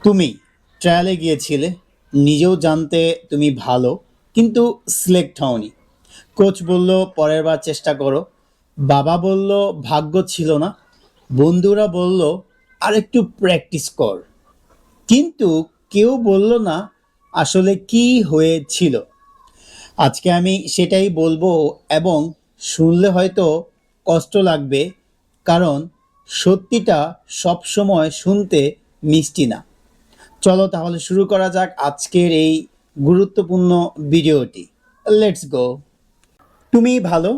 তুমি ট্রায়ালে গিয়েছিলে, নিজেও জানতে তুমি ভালো, কিন্তু সিলেক্ট হওনি। কোচ বলল পরের বার চেষ্টা করো, বাবা বলল ভাগ্য ছিল না, বন্ধুরা বলল আর একটু প্র্যাকটিস কর, কিন্তু কেউ বলল না আসলে কি হয়েছিল। আজকে আমি সেটাই বলবো, এবং শুনলে হয়তো কষ্ট লাগবে, কারণ সত্যিটা সবসময় শুনতে মিষ্টি না। চলো তাহলে শুরু করা যাক আজকের এই গুরুত্বপূর্ণ ভিডিওটি। Let's go. তুমি ভালো,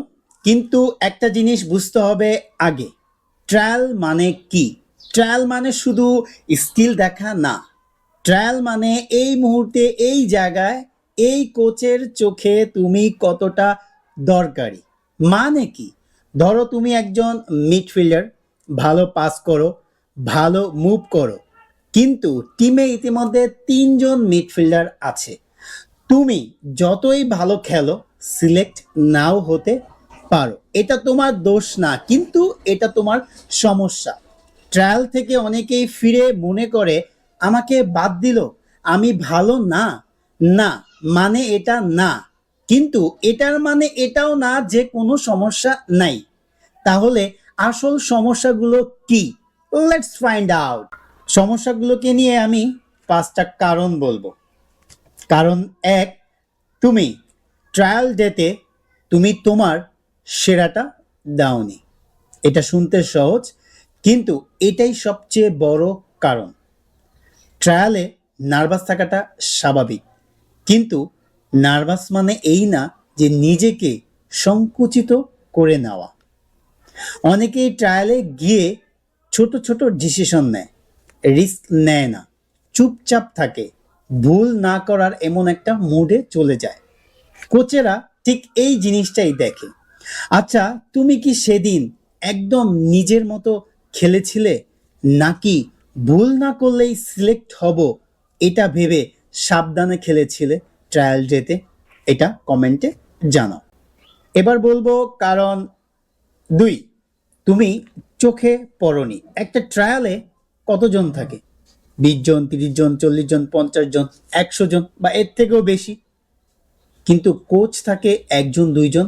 কিন্তু একটা জিনিস বুঝতে হবে আগে, ট্রায়াল মানে কি। ট্রায়াল মানে শুধু স্কিল দেখা না। ট্রায়াল মানে এই মুহূর্তে এই জায়গায় এই কোচের চোখে তুমি কতটা দরকারি। মানে কি, ধরো তুমি একজন মিডফিল্ডার, ভালো পাস করো, ভালো মুভ করো, কিন্তু টিমে ইতিমধ্যে তিনজন মিডফিল্ডার আছে। তুমি যতই ভালো খেলো, সিলেক্ট নাও হতে পারো। এটা তোমার দোষ না, কিন্তু এটা তোমার সমস্যা। ট্রায়াল থেকে অনেকেই ফিরে মনে করে আমাকে বাদ দিল, আমি ভালো না। না মানে এটা না, কিন্তু এটার মানে এটাও না যে কোনো সমস্যা নাই। তাহলে আসল সমস্যাগুলো কি? Let's find out. সমস্যাগুলোকে নিয়ে আমি পাঁচটা কারণ বলবো। কারণ এক, তুমি ট্রায়াল ডেতে তুমি তোমার সেরাটা দাওনি। এটা শুনতে সহজ, কিন্তু এটাই সবচেয়ে বড় কারণ। ট্রায়ালে নার্ভাস থাকাটা স্বাভাবিক, কিন্তু নার্ভাস মানে এই না যে নিজেকে সংকুচিত করে নেওয়া। অনেকেই ট্রায়ালে গিয়ে ছোট ছোট ডিসিশন নেয়, রিস্ক নেয় না, চুপচাপ থাকে, ভুল না করার এমন একটা মুডে চলে যায়। কোচেরা ঠিক এই জিনিসটাই দেখে। আচ্ছা, তুমি কি সেদিন একদম নিজের মতো খেলেছিলে, নাকি ভুল না করলেই সিলেক্ট হব এটা ভেবে সাবধানে খেলেছিলে ট্রায়াল ডেতে? এটা কমেন্টে জানাও। এবার বলবো কারণ দুই, তুমি চোখে পড়নি। একটা ট্রায়ালে কতজন থাকে? 20 জন, 30 জন, 40 জন, 50 জন, 100 জন বা এর থেকেও বেশি, কিন্তু কোচ থাকে একজন, দুইজন,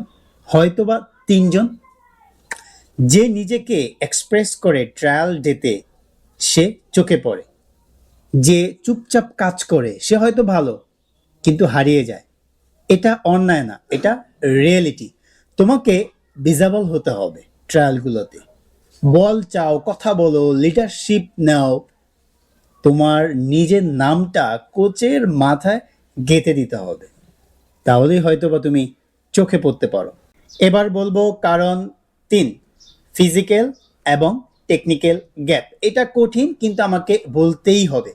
হয়তোবা তিনজন। যে নিজেকে এক্সপ্রেস করে ট্রায়াল ডেতে সে চোখে পড়ে, যে চুপচাপ কাজ করে সে হয়তো ভালো, কিন্তু হারিয়ে যায়। এটা অন্যায় না, এটা রিয়েলিটি। তোমাকে ভিজিবল হতে হবে ট্রায়ালগুলোতে, বল চাও, কথা বলো, লিডারশিপ নাও, তোমার নিজের নামটা কোচের মাথায় গেঁথে দিতে হবে। তাহলেই হয়তো বা তুমি চোখে পড়তে পারো। এবার বলবো কারণ তিন, ফিজিক্যাল এবং টেকনিক্যাল গ্যাপ। এটা কঠিন, কিন্তু আমাকে বলতেই হবে,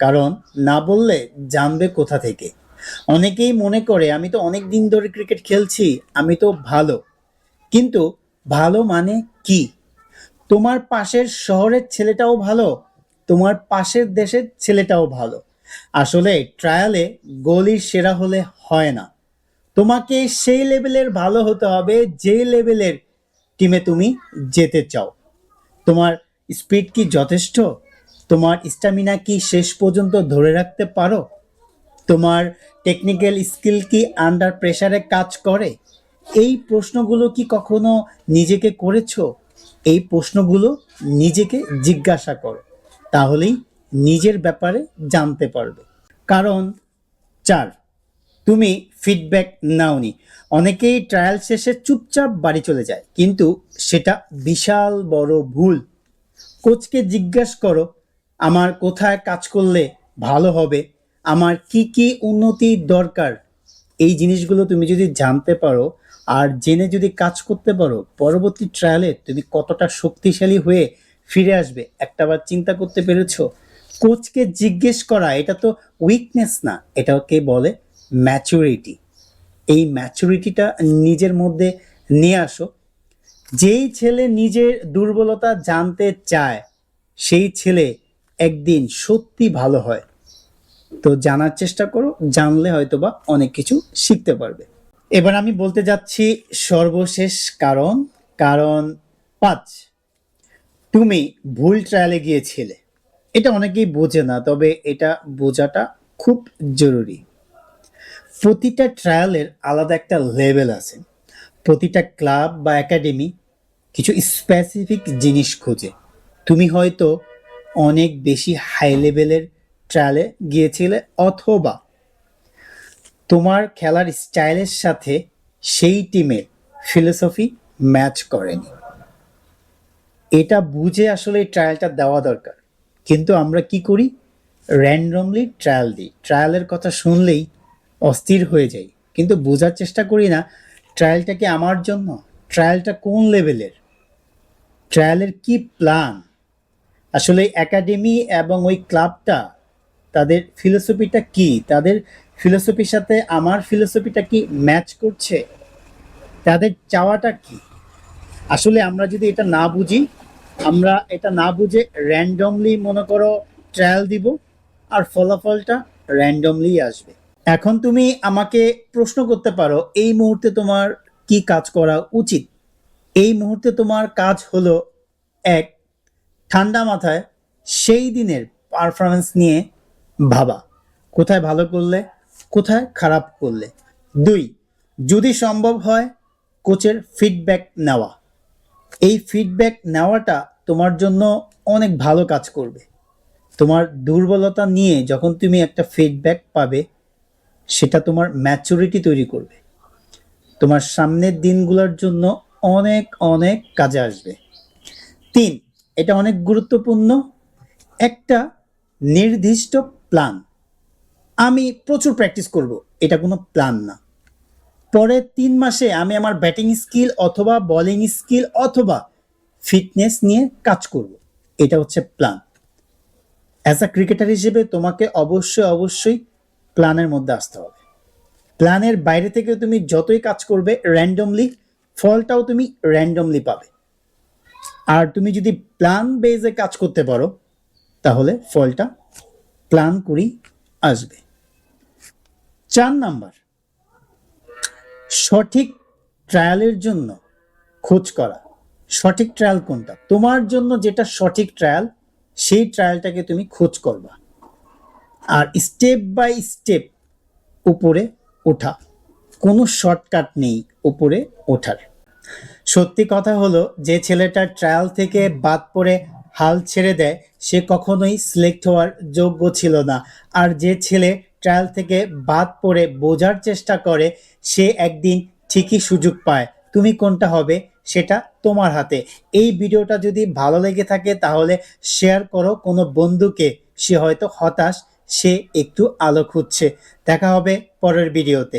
কারণ না বললে জানবে কোথা থেকে। অনেকেই মনে করে আমি তো অনেক দিন ধরে ক্রিকেট খেলছি, আমি তো ভালো, কিন্তু ভালো মানে কি? তোমার পাশের শহরের ছেলেটাও ভালো, তোমার পাশের দেশের ছেলেটাও ভালো। আসলে ট্রায়ালে গলির সেরা হলে হয় না, তোমাকে সেই লেভেলের ভালো হতে হবে যে লেভেলের টিমে তুমি যেতে চাও। তোমার স্পিড কি যথেষ্ট? তোমার স্ট্যামিনা কি শেষ পর্যন্ত ধরে রাখতে পারো? তোমার টেকনিক্যাল স্কিল কি আন্ডার প্রেসারে কাজ করে? এই প্রশ্নগুলো কি কখনো নিজেকে করেছো? এই প্রশ্নগুলো নিজেকে জিজ্ঞাসা করো, তাহলেই নিজের ব্যাপারে জানতে পারবে। কারণ চার, তুমি ফিডব্যাক নাওনি। অনেকেই ট্রায়াল শেষে চুপচাপ বাড়ি চলে যায়, কিন্তু সেটা বিশাল বড় ভুল। কোচকে জিজ্ঞাসা করো, আমার কোথায় কাজ করলে ভালো হবে, আমার কি কি উন্নতি দরকার। এই জিনিসগুলো তুমি যদি জানতে পারো আর জেনে যদি কাজ করতে পারো, পরবর্তী ট্রায়ালে তুমি কতটা শক্তিশালী হয়ে ফিরে আসবে একটাবার চিন্তা করতে পেরেছো? কোচকে জিজ্ঞেস করা এটা তো উইকনেস না, এটাকে বলে ম্যাচুরিটি। এই ম্যাচুরিটিটা নিজের মধ্যে নিয়ে আসো। যেই ছেলে নিজের দুর্বলতা জানতে চায়, সেই ছেলে একদিন সত্যি ভালো হয়। তো জানার চেষ্টা করো, জানলে হয়তোবা অনেক কিছু শিখতে পারবে। এবার আমি বলতে যাচ্ছি সর্বশেষ কারণ, কারণ 5, তুমি ভুল ট্রায়ালে গিয়েছিলে। এটা অনেকেই বোঝে না, তবে এটা বোঝাটা খুব জরুরি। প্রতিটা ট্রায়ালের আলাদা একটা লেভেল আছে। প্রতিটা ক্লাব বা একাডেমি কিছু স্পেসিফিক জিনিস খোঁজে। তুমি হয়তো অনেক বেশি হাই লেভেলের ট্রায়ালে গিয়েছিলে, অথবা তোমার খেলার স্টাইলের সাথে সেই টিমের ফিলোসফি ম্যাচ করেনি। এটা বুঝে আসলে এই ট্রায়ালটা দেওয়া দরকার। কিন্তু আমরা কি করি? র্যান্ডমলি ট্রায়াল দিই। ট্রায়ালের কথা শুনলেই অস্থির হয়ে যাই, কিন্তু বোঝার চেষ্টা করি না ট্রায়ালটা কি আমার জন্য, ট্রায়ালটা কোন লেভেলের, ট্রায়ালের কি প্ল্যান। আসলে একাডেমি এবং ওই ক্লাবটা, তাদের ফিলোসফিটা কি, তাদের ফিলোসফির সাথে আমার ফিলোসফিটা কি ম্যাচ করছে, তাদের চাওয়াটা কি। আসলে আমরা যদি এটা না বুঝি, আমরা এটা না বুঝে র্যান্ডমলি মনে করো ট্রায়াল দিব, আর ফলাফলটা র্যান্ডমলি আসবে। এখন তুমি আমাকে প্রশ্ন করতে পারো, এই মুহূর্তে তোমার কি কাজ করা উচিত? এই মুহূর্তে তোমার কাজ হলো, এক, ঠান্ডা মাথায় সেই দিনের পারফরমেন্স নিয়ে ভাবা, কোথায় ভালো করলে, কোথায় খারাপ করলে। দুই, যদি সম্ভব হয় কোচের ফিডব্যাক নেওয়া। এই ফিডব্যাক নেওয়াটা তোমার জন্য অনেক ভালো কাজ করবে। তোমার দুর্বলতা নিয়ে যখন তুমি একটা ফিডব্যাক পাবে, সেটা তোমার ম্যাচুরিটি তৈরি করবে, তোমার সামনের দিনগুলোর জন্য অনেক অনেক কাজে আসবে। তিন, এটা অনেক গুরুত্বপূর্ণ, একটা নির্দিষ্ট প্ল্যান। আমি প্রচুর প্র্যাকটিস করব, এটা কোনো প্ল্যান না। পরের 3 মাসে আমি আমার ব্যাটিং স্কিল অথবা বোলিং স্কিল অথবা ফিটনেস নিয়ে কাজ করব, এটা হচ্ছে প্ল্যান। অ্যাজ আ ক্রিকেটার হিসেবে তোমাকে অবশ্যই অবশ্যই প্ল্যানের মধ্যে আসতে হবে। প্ল্যানের বাইরে থেকে তুমি যতই কাজ করবে র্যান্ডমলি, ফলটাও তুমি র্যান্ডমলি পাবে। আর তুমি যদি প্ল্যান বেজে কাজ করতে পারো, তাহলে ফলটা প্ল্যান করেই আসবে। 4 নাম্বার, সঠিক ট্রায়ালের জন্য খোঁজ করা। সঠিক ট্রায়াল কোনটা, তোমার জন্য যেটা সঠিক ট্রায়াল, সেই ট্রায়ালটাকে তুমি খোঁজ করবা। আর স্টেপ বাই স্টেপ উপরে ওঠা, কোনো শর্টকাট নেই উপরে ওঠার। সত্যি কথা হলো, যে ছেলেটা ট্রায়াল থেকে বাদ পড়ে হাল ছেড়ে দেয়, সে কখনোই সিলেক্ট হওয়ার যোগ্য ছিল না। আর যে ছেলে ট্রায়াল থেকে বাদ পড়ে বোঝার চেষ্টা করে, সে একদিন ঠিকই সুযোগ পায়। তুমি কোনটা হবে সেটা তোমার হাতে। এই ভিডিওটা যদি ভালো লেগে থাকে তাহলে শেয়ার করো কোনো বন্ধুকে, সে হয়তো হতাশ, সে একটু আলো খুঁজছে। দেখা হবে পরের ভিডিওতে।